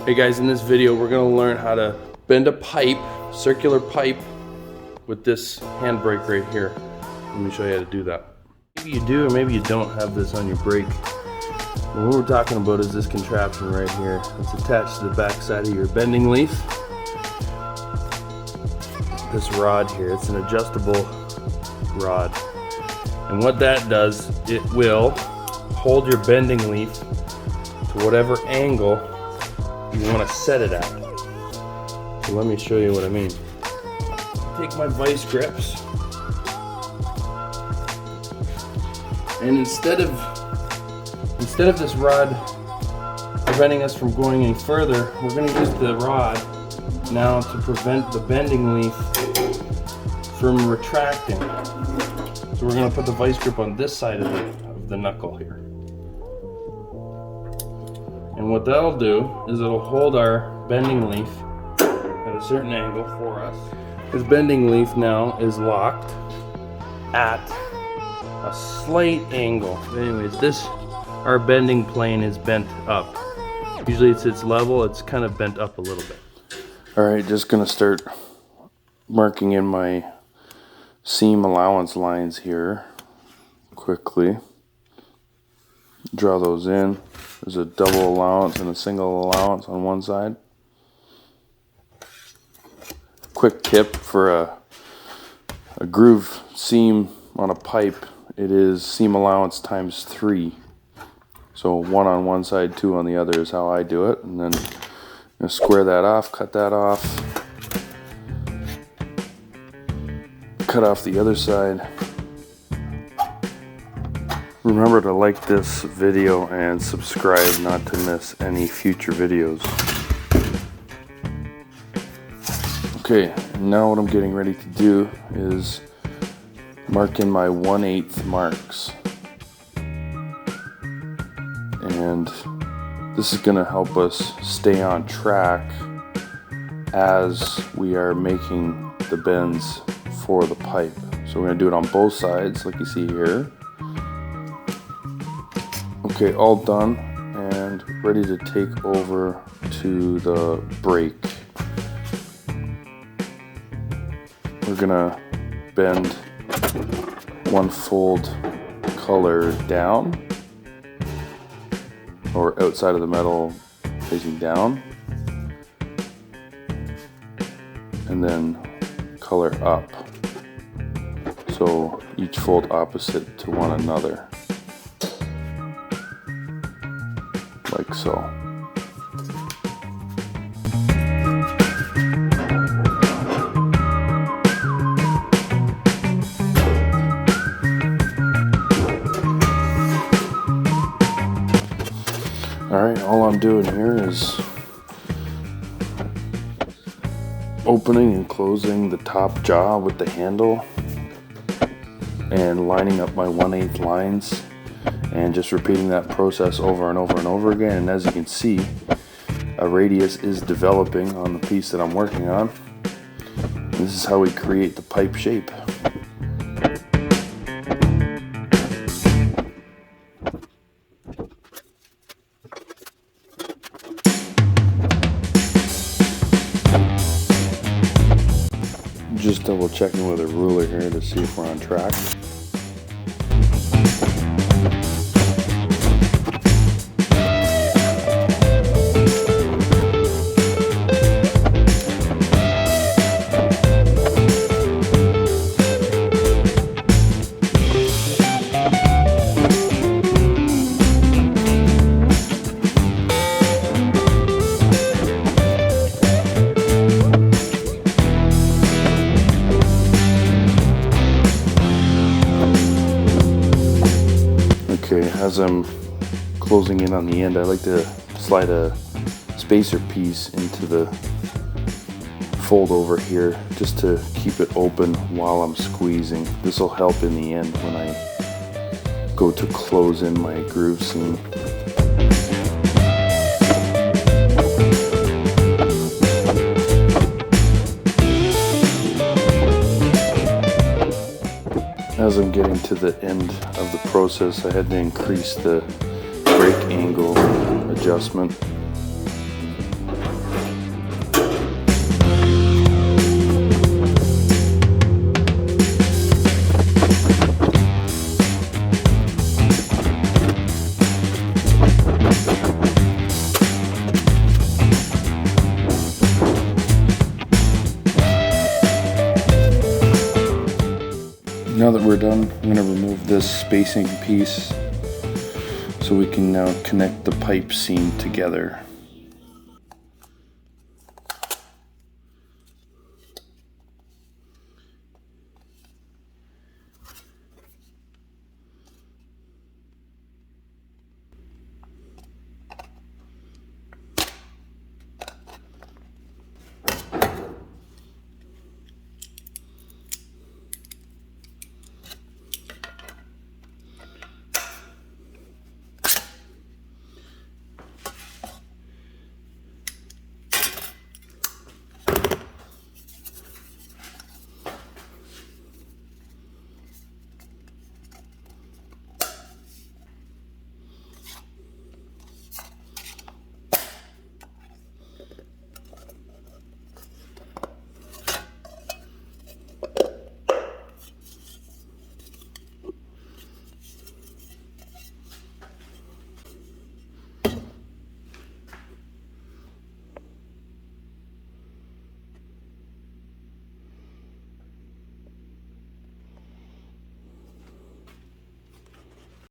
Hey guys, in this video we're going to learn how to bend a pipe, circular pipe, with this handbrake right here. Let me show you how to do that. Maybe you do or maybe you don't have this on your brake. And what we're talking about is this contraption right here. It's attached to the back side of your bending leaf. This rod here, it's an adjustable rod. And what that does, it will hold your bending leaf to whatever angle you want to set it at. So let me show you what I mean. Take my vice grips, and instead of this rod preventing us from going any further, we're going to use the rod now to prevent the bending leaf from retracting. So we're going to put the vice grip on this side of the knuckle here. And what that'll do is it'll hold our bending leaf at a certain angle for us. This bending leaf now is locked at a slight angle. Anyways, our bending plane is bent up. Usually it's level, it's kind of bent up a little bit. Alright, just gonna start marking in my seam allowance lines here quickly. Draw those in. There's a double allowance and a single allowance on one side. Quick tip for a groove seam on a pipe, it is seam allowance times 3. So 1 on one side, 2 on the other is how I do it. And then I'm going to square that off, cut that off. Cut off the other side. Remember to like this video and subscribe not to miss any future videos. Okay, now what I'm getting ready to do is mark in my 1/8 marks. And this is going to help us stay on track as we are making the bends for the pipe. So we're going to do it on both sides like you see here. Okay, all done and ready to take over to the brake. We're gonna bend one fold color down, or outside of the metal facing down, and then color up. So each fold opposite to one another. Like so. Alright, all I'm doing here is opening and closing the top jaw with the handle and lining up my 1/8 lines. And just repeating that process over and over and over again. And as you can see, a radius is developing on the piece that I'm working on. And this is how we create the pipe shape. Just double checking with a ruler here to see if we're on track. As I'm closing in on the end, I like to slide a spacer piece into the fold over here just to keep it open while I'm squeezing. This will help in the end when I go to close in my groove seam. As I'm getting to the end of the process, I had to increase the brake angle adjustment. Now that we're done, I'm going to remove this spacing piece so we can now connect the pipe seam together.